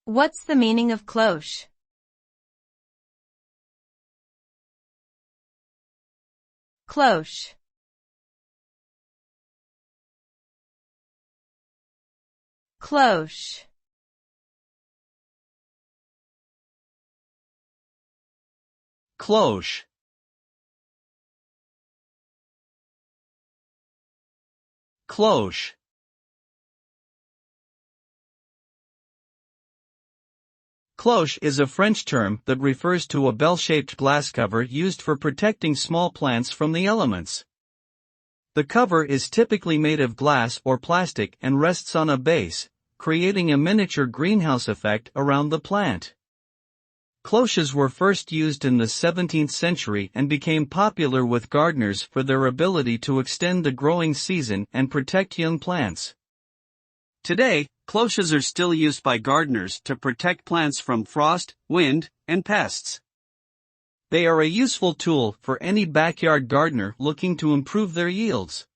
What's the meaning of cloche? Cloche. Cloche. Cloche. Cloche. Cloche is a French term that refers to a bell-shaped glass cover used for protecting small plants from the elements. The cover is typically made of glass or plastic and rests on a base, creating a miniature greenhouse effect around the plant. Cloches were first used in the 17th century and became popular with gardeners for their ability to extend the growing season and protect young plants. Today, cloches are still used by gardeners to protect plants from frost, wind, and pests. They are a useful tool for any backyard gardener looking to improve their yields.